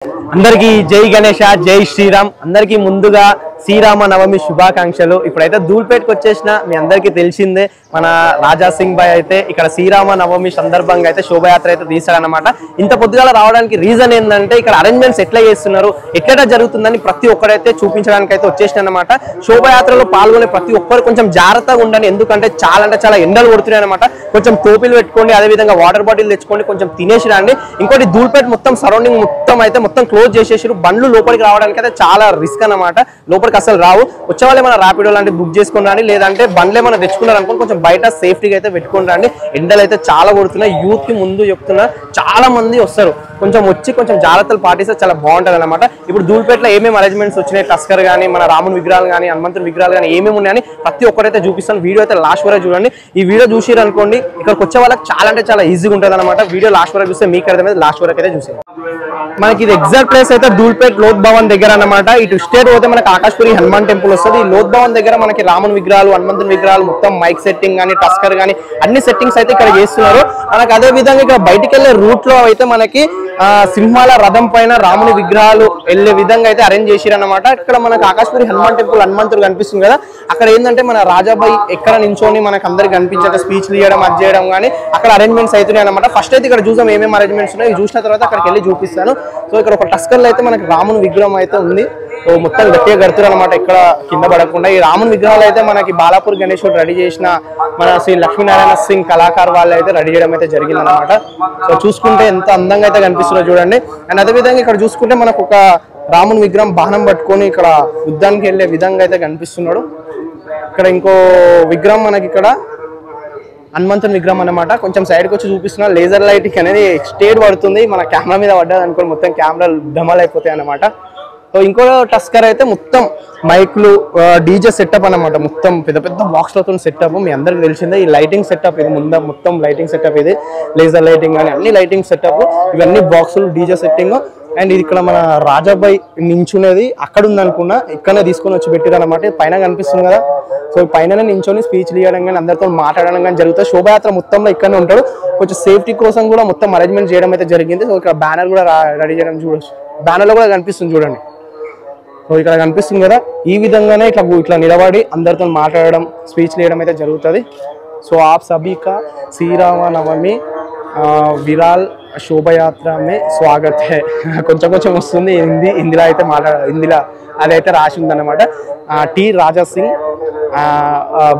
అందరికీ జై గణేష జై శ్రీరామ్ అందరికీ ముందుగా శ్రీరామ నవమి శుభాకాంక్షలు। ఇప్పుడైతే ధూల్పేట్కి వచ్చేసిన మీ అందరికీ తెలిసిందే మన రాజా సింగ్ భాయ్ అయితే ఇక్కడ శ్రీరామ నవమి సందర్భంగా అయితే శోభయాత్ర అయితే తీశారన్నమాట। ఇంత పొద్దుగాల రావడానికి రీజన్ ఏంటంటే ఇక్కడ అరేంజ్మెంట్స్ ఎట్లా చేస్తున్నారు ఎట్లా జరుగుతుందని ప్రతి ఒక్కరైతే చూపించడానికి అయితే వచ్చేసినన్నమాట। శోభయాత్రలో పాల్గొనే ప్రతి ఒక్కరు కొంచెం జాగ్రత్తగా ఉండండి, ఎందుకంటే చాలా ఎండలు కొడుతున్నాయి అన్నమాట। కొంచెం టోపీలు పెట్టుకోండి, అదే విధంగా వాటర్ బాటిల్ తెచ్చుకోండి, కొంచెం తినేసి రండి। ఇంకోటి ధూల్పేట్ మొత్తం సరౌండింగ్ మొత్తం క్లోజ్ చేసేసారు, బండ్లు లోపలికి రావడానికి అయితే చాలా రిస్క్ అన్నమాట, లోపలికి అసలు రావు। వచ్చే వాళ్ళే మన ర్యాపిడో లాంటి బుక్ చేసుకుని రండి, లేదంటే బండ్లే మనం తెచ్చుకున్నారు అనుకోండి కొంచెం బయట సేఫ్టీగా అయితే పెట్టుకుని రండి। ఎండలు అయితే చాలా కొడుతున్నాయి, యూత్ కి ముందు చెప్తున్నా చాలా మంది వస్తారు, కొంచెం జాగ్రత్తలు పాటిస్తే చాలా బాగుంటది అన్నమాట। ఇప్పుడు ధూల్పేటలో ఏమేమి అరేంజ్మెంట్స్ వచ్చినాయి, టస్కర్ కానీ మన రాముని విగ్రహాలు కానీ హనుమంతుని విగ్రహాలు కానీ ఏమేమి ఉన్నాయని ప్రతి ఒక్కరైతే చూపిస్తాను। వీడియో అయితే లాస్ట్ వరకు చూడండి, ఈ వీడియో చూసిరు అనుకోండి ఇక్కడికి వచ్చే వాళ్ళకి చాలా ఈజీగా ఉంటుంది అనమాట। వీడియో లాస్ట్ వరకు చూస్తే మీకు అర్థమైంది, లాస్ట్ వరకు అయితే చూసేది। మనకి ఇది ఎగ్జాక్ట్ ప్లేస్ అయితే ధూల్పేట్ లోత్ భవన్ దగ్గర అన్నమాట। ఇటు స్టేట్ పోతే మనకి ఆకాశ్పురి హనుమాన్ టెంపుల్ వస్తుంది, ఈ లోత్ భవన్ దగ్గర మనకి రాముని విగ్రహాలు హనుమంతుని విగ్రహాలు మొత్తం మైక్ సెట్టింగ్ కానీ టస్కర్ కానీ అన్ని సెట్టింగ్స్ అయితే ఇక్కడ చేస్తున్నారు మనకి। అదే విధంగా ఇక్కడ బయటికి వెళ్ళే రూట్ లో అయితే మనకి సింహాల రథం పైన రాముని విగ్రహాలు వెళ్లే విధంగా అయితే అరేంజ్ చేసిరన్నమాట। ఇక్కడ మనకి ఆకాశ్పురి హనుమాన్ టెంపుల్ హనుమంతుడు కనిపిస్తుంది కదా, అక్కడ ఏంటంటే మన రాజాబాయి ఎక్కడ నించొని మనకు అందరికి కనిపించే స్పీచ్లు ఇవ్వడం అది చేయడం కానీ అక్కడ అరేంజ్మెంట్స్ అవుతున్నాయి అనమాట। ఫస్ట్ అయితే ఇక్కడ చూసాం ఏమేమి అరేంజ్మెంట్స్ ఉన్నాయి, చూసిన తర్వాత అక్కడికి వెళ్ళి చూపిస్తాను। సో ఇక్కడ ఒక టస్కర్లో అయితే మనకి రాముని విగ్రహం అయితే ఉంది, సో మొత్తం గట్టిగా కడుతురు అనమాట ఇక్కడ కింద పడకుండా। ఈ రాముని విగ్రహాలు అయితే మనకి బాలాపూర్ గణేశ్వరుడు రెడీ చేసిన మన శ్రీ లక్ష్మీనారాయణ సింగ్ కళాకారు వాళ్ళు అయితే రెడీ చేయడం అయితే జరిగింది అనమాట। సో చూసుకుంటే ఎంత అందంగా అయితే కనిపిస్తుందో చూడండి। అండ్ అదేవిధంగా ఇక్కడ చూసుకుంటే మనకు ఒక రాముని విగ్రహం బాణం పట్టుకొని ఇక్కడ యుద్ధానికి వెళ్ళే విధంగా అయితే కనిపిస్తున్నాడు। ఇక్కడ ఇంకో విగ్రహం మనకి ఇక్కడ హనుమంతుని విగ్రహం అనమాట, కొంచెం సైడ్కి వచ్చి చూపిస్తున్నా। లేజర్ లైటింగ్ అనేది స్టేట్ పడుతుంది, మన కెమెరా మీద పడ్డది అనుకోని మొత్తం కెమెరాలు డమల్ అయిపోతాయి అనమాట। సో ఇంకో టస్కర్ అయితే మొత్తం మైక్లు డీజే సెటప్ అనమాట, మొత్తం పెద్ద బాక్స్లతో సెటప్ మీ అందరికి తెలిసిందే। ఈ లైటింగ్ సెటప్ ఇది మొత్తం లైటింగ్ సెటప్, ఇది లేజర్ లైటింగ్ కానీ అన్ని లైటింగ్ సెటప్, ఇవన్నీ బాక్సులు డీజే సెట్టింగ్। అండ్ ఇది ఇక్కడ మన రాజాబాయి నించునేది అక్కడ ఉంది అనుకున్నా, ఇక్కడనే తీసుకొని వచ్చి పెట్టిరు అనమాట, పైన కనిపిస్తుంది కదా। సో పైన నించొని స్పీచ్లు ఇవ్వడం కానీ అందరితో మాట్లాడడం కానీ జరుగుతుంది। శోభయాత్ర మొత్తంలో ఇక్కడనే ఉంటాడు, కొంచెం సేఫ్టీ కోసం కూడా మొత్తం అరేంజ్మెంట్ చేయడం అయితే జరిగింది। సో ఇక్కడ బ్యానర్ కూడా రెడీ చేయడం చూడొచ్చు, బ్యానర్లో కూడా కనిపిస్తుంది చూడండి। సో ఇక్కడ కనిపిస్తుంది కదా, ఈ విధంగానే ఇట్లా నిలబడి అందరితో మాట్లాడడం స్పీచ్లు ఇవ్వడం అయితే జరుగుతుంది। సో ఆప్ సభీ కా శ్రీరామ నవమి విరాల్ శోభయాత్ర మే స్వాగత్ హై, కొంచెం వస్తుంది హిందీలో అయితే హిందీలో అదైతే రాసి ఉందన్నమాట। T Raja Singh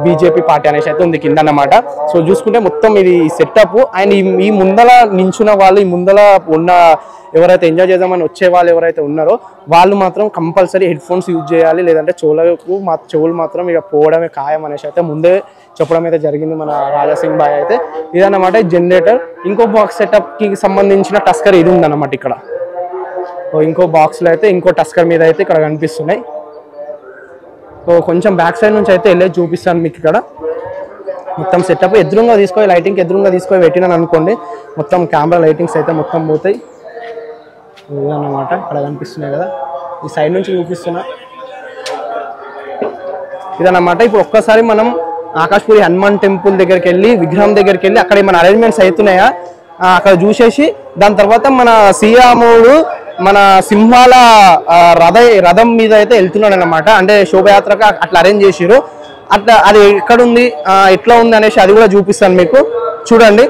BJP party అనేసి అయితే ఉంది కింద అన్నమాట। సో చూసుకుంటే మొత్తం ఇది సెటప్, అండ్ ఈ ముందల నించున్న వాళ్ళు, ఈ ముందల ఉన్న ఎవరైతే ఎంజాయ్ చేద్దామని వచ్చే వాళ్ళు ఎవరైతే ఉన్నారో వాళ్ళు మాత్రం కంపల్సరీ హెడ్ ఫోన్స్ యూజ్ చేయాలి, లేదంటే చెవులు మాత్రం ఇక పోవడమే ఖాయం అనేసి అయితే ముందే చెప్పడం అయితే జరిగింది మన రాజా సింగ్ భాయ్ అయితే। ఇదన్నమాట జనరేటర్, ఇంకో బాక్స్ సెటప్ కి సంబంధించిన టస్కర్ ఇది ఉందన్నమాట ఇక్కడ। సో ఇంకో బాక్స్ లో అయితే ఇంకో టస్కర్ మీద అయితే ఇక్కడ కనిపిస్తున్నాయి। సో కొంచెం బ్యాక్ సైడ్ నుంచి అయితే వెళ్ళేది చూపిస్తాను మీకు। ఇక్కడ మొత్తం సెటప్ ఎదురుగా తీసుకొని లైటింగ్ ఎదురుగా తీసుకొని పెట్టినాను అనుకోండి, మొత్తం కెమెరా లైటింగ్స్ అయితే మొత్తం పోతాయి ఇదన్నమాట। ఇక్కడ కనిపిస్తున్నాయి కదా, ఈ సైడ్ నుంచి చూపిస్తున్నా ఇదన్నమాట। ఇప్పుడు ఒక్కసారి మనం ఆకాశ్పురి హనుమాన్ టెంపుల్ దగ్గరికి వెళ్ళి విగ్రహం దగ్గరికి వెళ్ళి అక్కడ ఏమైనా అరేంజ్మెంట్స్ అవుతున్నాయా అక్కడ చూసేసి దాని తర్వాత మన శ్రీరాముడు మన సింహాల రథం మీద అయితే వెళ్తున్నాడు అనమాట, అంటే శోభయాత్రకు అట్లా అరేంజ్ చేసిరు, అట్లా అది ఎక్కడుంది ఎట్లా ఉంది అనేసి అది కూడా చూపిస్తాను మీకు చూడండి।